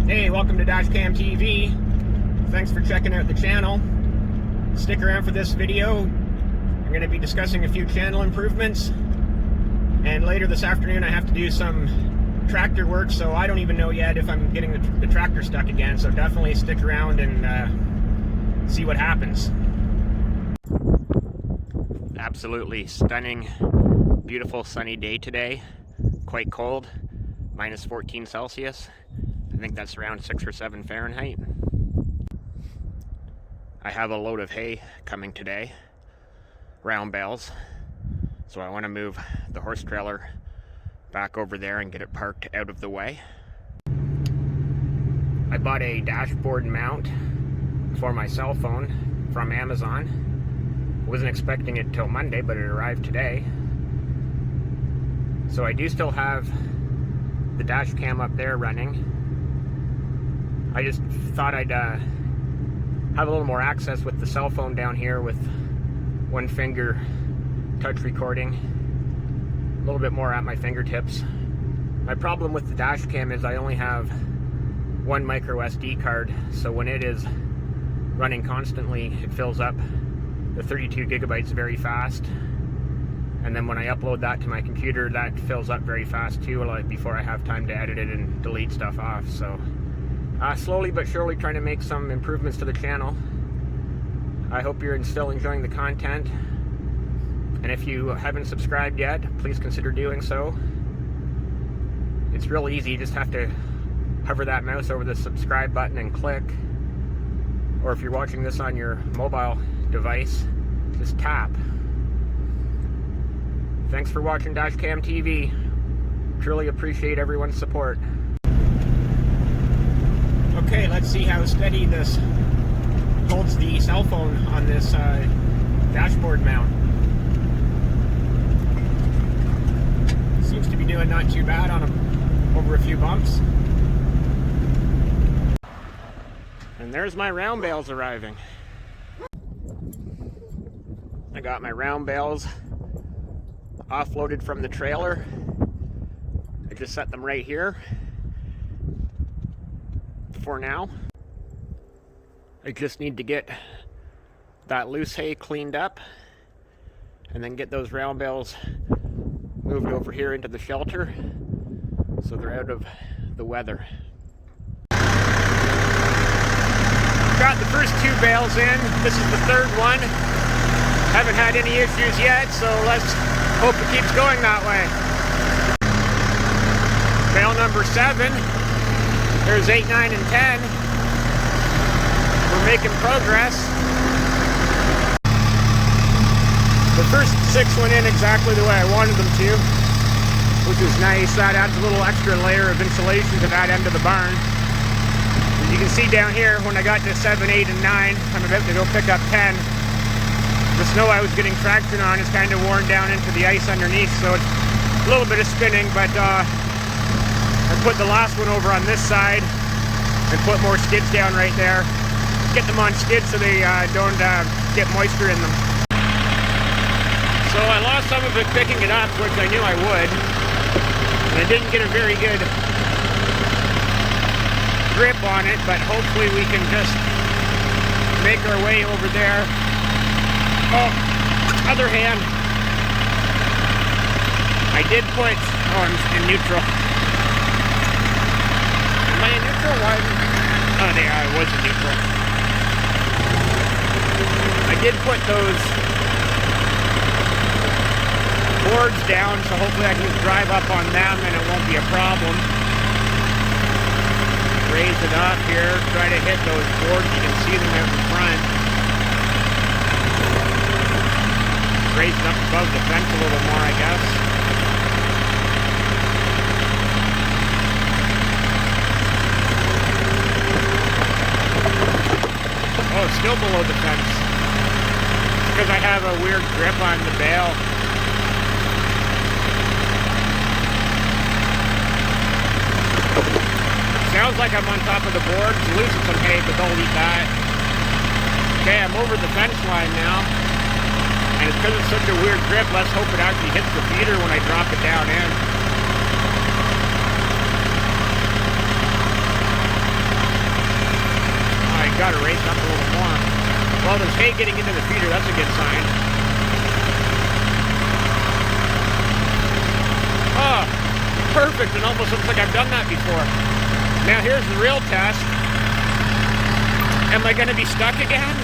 Hey, welcome to dashcamtv. Thanks for checking out the channel. Stick around for this video. I'm going to be discussing a few channel improvements. And later this afternoon I have to do some tractor work, so I don't even know yet if I'm getting the tractor stuck again. So definitely stick around and see what happens. Absolutely stunning, beautiful sunny day today. Quite cold, minus 14 Celsius. I think that's around 6 or 7 Fahrenheit. I have a load of hay coming today, round bales. So I want to move the horse trailer back over there and get it parked out of the way. I bought a dashboard mount for my cell phone from Amazon. Wasn't expecting it till Monday, but it arrived today. So I do still have the dash cam up there running. I just thought I'd have a little more access with the cell phone down here with one finger touch recording, a little bit more at my fingertips. My problem with the dash cam is I only have one micro SD card, so when it is running constantly, it fills up the 32 gigabytes very fast. And then when I upload that to my computer, that fills up very fast too, like before I have time to edit it and delete stuff off. So slowly but surely trying to make some improvements to the channel. I hope you're still enjoying the content. And if you haven't subscribed yet, please consider doing so. It's real easy, you just have to hover that mouse over the subscribe button and click. Or if you're watching this on your mobile device, just tap. Thanks for watching Dashcam TV. Truly appreciate everyone's support. Okay, let's see how steady this holds the cell phone on this dashboard mount. Seems to be doing not too bad on over a few bumps. And there's my round bales arriving. I got my round bales offloaded from the trailer. I just set them right here for now. I just need to get that loose hay cleaned up and then get those round bales moved over here into the shelter so they're out of the weather. Got the first 2 bales in. This is the 3rd one. Haven't had any issues yet, so let's hope it keeps going that way. Bale number 7. There's 8, 9, and 10. We're making progress. The first 6 went in exactly the way I wanted them to, which is nice. That adds a little extra layer of insulation to that end of the barn. As you can see down here, when I got to 7, 8, and 9, I'm about to go pick up 10. The snow I was getting traction on is kind of worn down into the ice underneath, so it's a little bit of spinning, but I put the last one over on this side and put more skids down right there. Get them on skids so they don't get moisture in them. So I lost some of it picking it up, which I knew I would. And I didn't get a very good grip on it, but hopefully we can just make our way over there. Oh, other hand. I did put, I'm in neutral. Am I in neutral? Why? Oh, yeah, I was in neutral. I did put those boards down, so hopefully I can just drive up on them and it won't be a problem. Raise it up here, try to hit those boards. You can see them out in front. Raise it up above the fence a little more, I guess. Oh, it's still below the fence. It's because I have a weird grip on the bale. Sounds like I'm on top of the board. It's losing some hay, but don't eat that. Okay, I'm over the fence line now. And it's because it's such a weird grip, let's hope it actually hits the feeder when I drop it down in. got to raise up a little more. Well, there's hay getting into the feeder. That's a good sign. Oh, perfect. It almost looks like I've done that before. Now here's the real test. Am I going to be stuck again?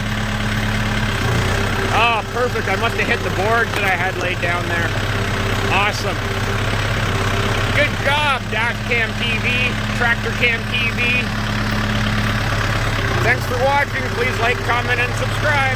Oh, perfect. I must have hit the boards that I had laid down there. Awesome. Good job, Dashcam TV, Tractor Cam TV. Thanks for watching. Please like, comment, and subscribe.